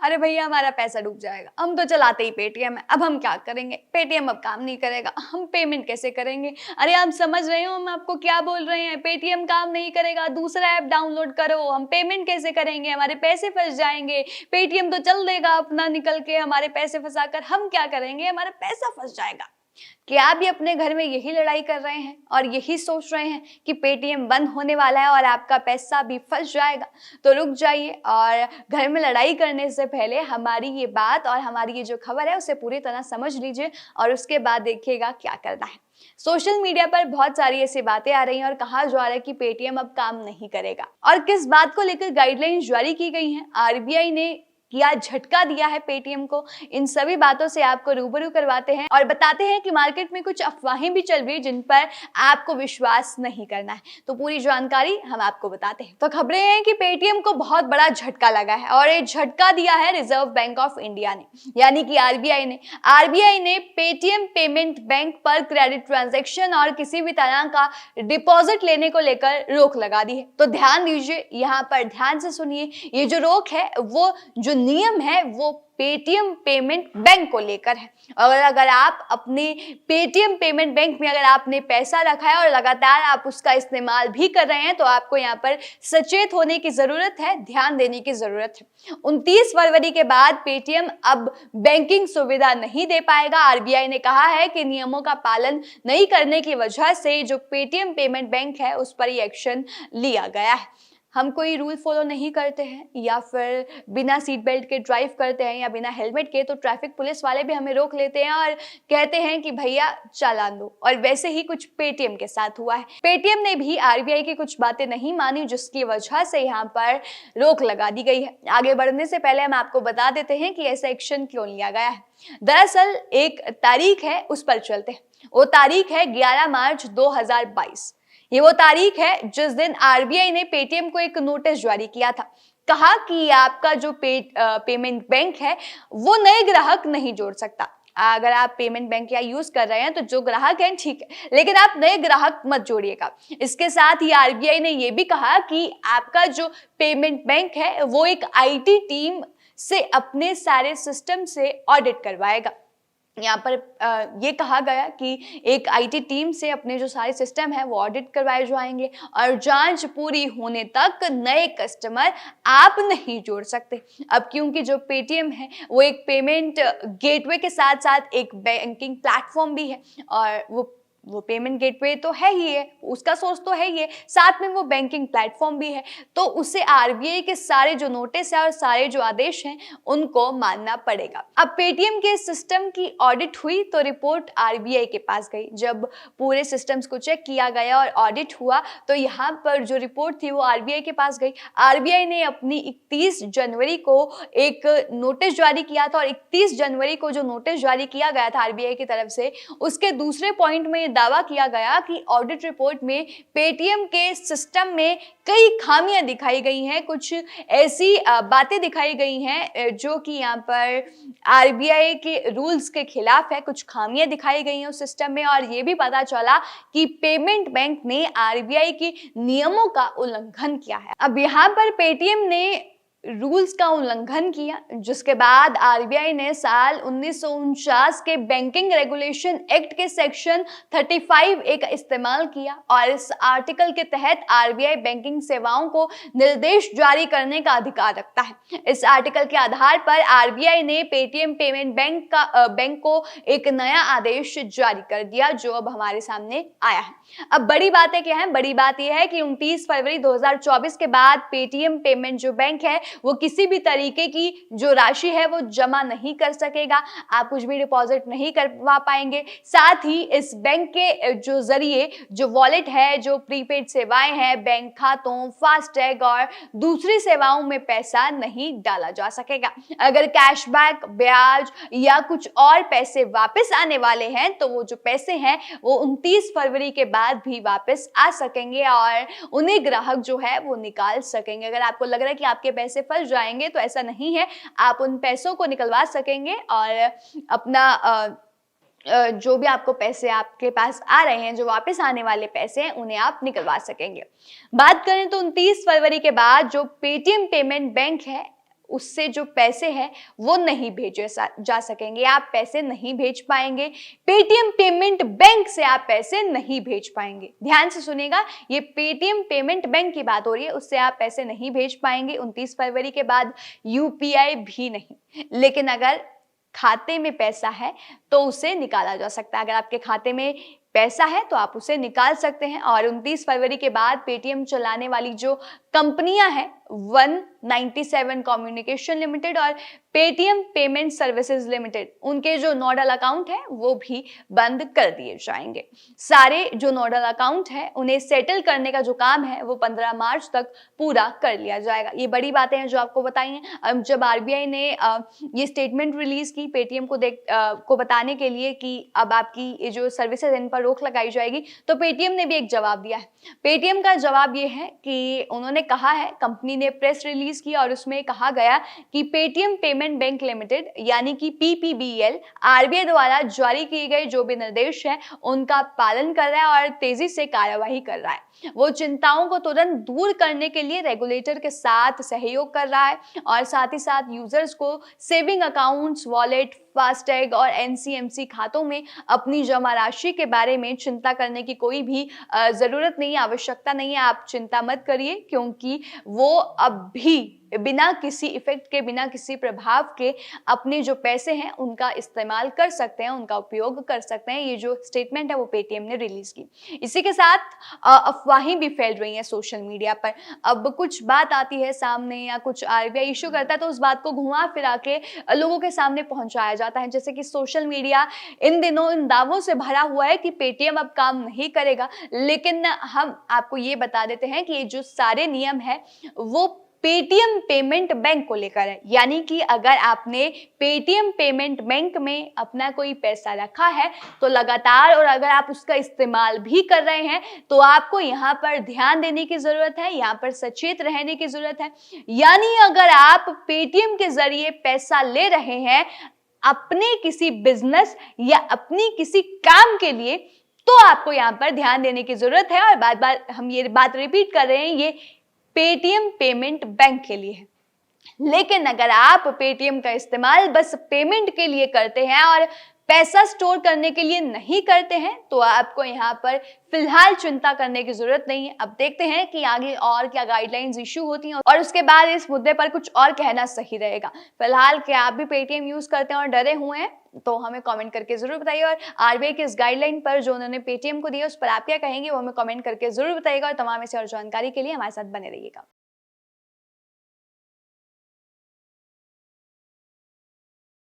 अरे भैया हमारा पैसा डूब जाएगा, हम तो चलाते ही पेटीएम है, अब हम क्या करेंगे, पेटीएम अब काम नहीं करेगा, हम पेमेंट कैसे करेंगे। अरे आप समझ रहे हो हम आपको क्या बोल रहे हैं, पेटीएम काम नहीं करेगा, दूसरा ऐप डाउनलोड करो, हम पेमेंट कैसे करेंगे, हमारे पैसे फंस जाएंगे, पेटीएम तो चल देगा अपना निकल के, हमारे पैसे फंसाकर हम क्या करेंगे, हमारा पैसा फंस जाएगा। क्या आप भी अपने घर में यही लड़ाई कर रहे हैं और यही सोच रहे हैं कि पेटीएम बंद होने वाला है और आपका पैसा भी फंस जाएगा? तो रुक जाइए और घर में लड़ाई करने से पहले हमारी ये बात और हमारी ये जो खबर है उसे पूरी तरह समझ लीजिए और उसके बाद देखिएगा क्या करना है। सोशल मीडिया पर बहुत सारी ऐसी बातें आ रही हैं और कहा जा रहा है कि पेटीएम अब काम नहीं करेगा और किस बात को लेकर गाइडलाइंस जारी की गई हैं, आरबीआई ने क्या झटका दिया है पेटीएम को, इन सभी बातों से आपको रूबरू करवाते हैं और बताते हैं कि मार्केट में कुछ अफवाहें भी चल रही है जिन पर आपको विश्वास नहीं करना है। तो पूरी जानकारी हम आपको बताते हैं। तो खबरें हैं कि पेटीएम को बहुत बड़ा झटका लगा है और ये झटका दिया है रिजर्व बैंक ऑफ इंडिया ने, यानी कि आरबीआई ने। आरबीआई ने पेटीएम पेमेंट बैंक पर क्रेडिट ट्रांजैक्शन और किसी भी तरह का डिपॉजिट लेने को लेकर रोक लगा दी है। तो ध्यान दीजिए, यहाँ पर ध्यान से सुनिए, ये जो रोक है वो जो नियम है वो पेटीएम पेमेंट बैंक को लेकर है। और अगर आप अपने पेटीएम पेमेंट बैंक में अगर आपने पैसा रखा है और लगातार आप उसका इस्तेमाल भी कर रहे हैं तो आपको यहाँ पर सचेत होने की जरूरत है, ध्यान देने की जरूरत है। 29 फरवरी के बाद पेटीएम अब बैंकिंग सुविधा नहीं दे पाएगा। आरबीआई ने कहा है कि नियमों का पालन नहीं करने की वजह से जो पेटीएम पेमेंट बैंक है उस पर ये एक्शन लिया गया है। हम कोई रूल फॉलो नहीं करते हैं या फिर बिना सीट बेल्ट के ड्राइव करते हैं या बिना हेलमेट के, तो ट्रैफिक पुलिस वाले भी हमें रोक लेते हैं और कहते हैं कि भैया चालान दो। और वैसे ही कुछ पेटीएम के साथ हुआ है। पेटीएम ने भी आरबीआई की कुछ बातें नहीं मानी जिसकी वजह से यहाँ पर रोक लगा दी गई है। आगे बढ़ने से पहले हम आपको बता देते हैं कि ऐसा एक्शन क्यों लिया गया है। दरअसल एक तारीख है उस पर चलते हैं। वो तारीख है 11 मार्च 2022। ये वो तारीख है जिस दिन आरबीआई ने पेटीएम को एक नोटिस जारी किया था। कहा कि आपका जो पेमेंट बैंक है वो नए ग्राहक नहीं जोड़ सकता। अगर आप पेमेंट बैंक या यूज कर रहे हैं तो जो ग्राहक हैं ठीक है, लेकिन आप नए ग्राहक मत जोड़िएगा। इसके साथ ही आरबीआई ने ये भी कहा कि आपका जो पेमेंट बैंक है वो एक आईटी टीम से अपने सारे सिस्टम से ऑडिट करवाएगा। यहाँ पर ये कहा गया कि एक आईटी टीम से अपने जो सारे सिस्टम है वो ऑडिट करवाए जाएंगे और जांच पूरी होने तक नए कस्टमर आप नहीं जोड़ सकते। अब क्योंकि जो पेटीएम है वो एक पेमेंट गेटवे के साथ साथ एक बैंकिंग प्लेटफॉर्म भी है और वो पेमेंट गेटवे तो है ही है, उसका सोर्स तो है ही है, साथ में वो बैंकिंग प्लेटफॉर्म भी है, तो उसे आरबीआई के सारे जो नोटिस है और सारे जो आदेश हैं उनको मानना पड़ेगा। अब पेटीएम के सिस्टम की ऑडिट हुई तो रिपोर्ट आरबीआई के पास गई। जब पूरे सिस्टम्स को चेक किया गया और ऑडिट हुआ तो यहाँ पर जो रिपोर्ट थी वो आरबीआई के पास गई। आरबीआई ने अपनी 31 जनवरी को एक नोटिस जारी किया था और 31 जनवरी को जो नोटिस जारी किया गया था आरबीआई की तरफ से, उसके दूसरे पॉइंट में दावा किया गया कि ऑडिट रिपोर्ट में पेटीएम के सिस्टम में कई खामियां दिखाई गई हैं, कुछ ऐसी बातें दिखाई गई हैं जो कि यहाँ पर आरबीआई के रूल्स के खिलाफ है। कुछ खामियां दिखाई गई हैं उस सिस्टम में और ये भी पता चला कि पेमेंट बैंक ने आरबीआई के नियमों का उल्लंघन किया है। अब यहाँ पर पेटीएम ने रूल्स का उल्लंघन किया, जिसके बाद आरबीआई ने साल 1949 के बैंकिंग रेगुलेशन एक्ट के सेक्शन 35A का इस्तेमाल किया और इस आर्टिकल के तहत आरबीआई बैंकिंग सेवाओं को निर्देश जारी करने का अधिकार रखता है। इस आर्टिकल के आधार पर आरबीआई ने पेटीएम पेमेंट बैंक को एक नया आदेश जारी कर दिया जो अब हमारे सामने आया है। अब बड़ी बातें क्या है? बड़ी बात यह है कि 29 फरवरी 2024 के बाद पेटीएम पेमेंट जो बैंक है वो किसी भी तरीके की जो राशि है वो जमा नहीं कर सकेगा, आप कुछ भी डिपॉजिट नहीं करवा पाएंगे। साथ ही इस बैंक के जो जरिए जो वॉलेट है, जो प्रीपेड सेवाएं हैं, बैंक खातों, फास्टैग और दूसरी सेवाओं में पैसा नहीं डाला जा सकेगा। अगर कैशबैक, ब्याज या कुछ और पैसे वापस आने वाले हैं तो वो जो पैसे हैं वो 29 फरवरी के बाद भी वापस आ सकेंगे और उन्हें ग्राहक जो है वो निकाल सकेंगे। अगर आपको लग रहा है कि आपके पैसे फंस जाएंगे तो ऐसा नहीं है, आप उन पैसों को निकलवा सकेंगे और अपना जो भी आपको पैसे आपके पास आ रहे हैं, जो वापस आने वाले पैसे हैं, उन्हें आप निकलवा सकेंगे। बात करें तो 29 फरवरी के बाद जो पेटीएम पेमेंट बैंक है उससे जो पैसे हैं वो नहीं भेजे जा सकेंगे, आप पैसे नहीं भेज पाएंगे। पेटीएम पेमेंट बैंक से आप पैसे नहीं भेज पाएंगे। ध्यान से सुनिएगा, ये पेटीएम पेमेंट बैंक की बात हो रही है, उससे आप पैसे नहीं भेज पाएंगे 29 फरवरी के बाद, यूपीआई भी नहीं। लेकिन अगर खाते में पैसा है तो उसे निकाला जा सकता है। अगर आपके खाते में पैसा है तो आप उसे निकाल सकते हैं। और 29 फरवरी के बाद पेटीएम चलाने वाली जो कंपनियां हैं 197 कम्युनिकेशन लिमिटेड और पेटीएम पेमेंट सर्विसेज लिमिटेड, उनके जो नोडल अकाउंट है वो भी बंद कर दिए जाएंगे। सारे जो नोडल अकाउंट है उन्हें सेटल करने का जो काम है वो 15 मार्च तक पूरा कर लिया जाएगा। ये बड़ी बातें हैं जो आपको बताई हैं। अब जब आरबीआई ने ये स्टेटमेंट रिलीज की पेटीएम को बताने के लिए कि अब आपकी ये जो सर्विसेज इन पर रोक लगाई जाएगी, तो पेटीएम ने भी एक जवाब दिया है। पेटीएम का जवाब ये है कि उन्होंने कहा है, कंपनी ने प्रेस रिलीज की और उसमें कहा गया कि पेटीएम पेमेंट बैंक लिमिटेड यानी कि पीपीबीएल आरबीआई द्वारा जारी किए गए जो भी निर्देश है उनका पालन कर रहा है और तेजी से कार्यवाही कर रहा है। वो चिंताओं को तुरंत दूर करने के लिए रेगुलेटर के साथ सहयोग कर रहा है और साथ ही साथ यूजर्स को सेविंग अकाउंट्स, वॉलेट, फास्टैग और एनसीएमसी खातों में अपनी जमा राशि के बारे में चिंता करने की कोई भी जरूरत नहीं है, आवश्यकता नहीं है। आप चिंता मत करिए, क्योंकि वो अब भी बिना किसी इफेक्ट के, बिना किसी प्रभाव के अपने जो पैसे हैं उनका इस्तेमाल कर सकते हैं, उनका उपयोग कर सकते हैं। ये जो स्टेटमेंट है वो पेटीएम ने रिलीज की। इसी के साथ अफवाहें भी फैल रही हैं सोशल मीडिया पर। अब कुछ बात आती है सामने या कुछ आरबीआई इशू करता है तो उस बात को घुमा फिरा के लोगों के सामने पहुंचाया जाता है। जैसे कि सोशल मीडिया इन दिनों इन दावों से भरा हुआ है कि पेटीएम अब काम नहीं करेगा, लेकिन हम आपको ये बता देते हैं कि ये जो सारे नियम है वो पेटीएम पेमेंट बैंक को लेकर है। यानी कि अगर आपने पेटीएम पेमेंट बैंक में अपना कोई पैसा रखा है तो लगातार, और अगर आप उसका इस्तेमाल भी कर रहे हैं, तो आपको यहाँ पर ध्यान देने की जरूरत है, यहाँ पर सचेत रहने की जरूरत है। यानी अगर आप पेटीएम के जरिए पैसा ले रहे हैं अपने किसी बिजनेस या अपनी किसी काम के लिए, तो आपको यहाँ पर ध्यान देने की जरूरत है। और बार बार हम ये बात रिपीट कर रहे हैं, ये पेटीएम पेमेंट बैंक के लिए है। लेकिन अगर आप पेटीएम का इस्तेमाल बस पेमेंट के लिए करते हैं और पैसा स्टोर करने के लिए नहीं करते हैं, तो आपको यहाँ पर फिलहाल चिंता करने की जरूरत नहीं है। अब देखते हैं कि आगे और क्या गाइडलाइंस इशू होती हैं और उसके बाद इस मुद्दे पर कुछ और कहना सही रहेगा। फिलहाल क्या आप भी पेटीएम यूज करते हैं और डरे हुए हैं, तो हमें कमेंट करके जरूर बताइए। और आरबीआई की इस गाइडलाइन पर जो उन्होंने पेटीएम को दिया उस पर आप क्या कहेंगे वो हमें कमेंट करके जरूर बताइएगा। और तमाम ऐसी और जानकारी के लिए हमारे साथ बने रहिएगा।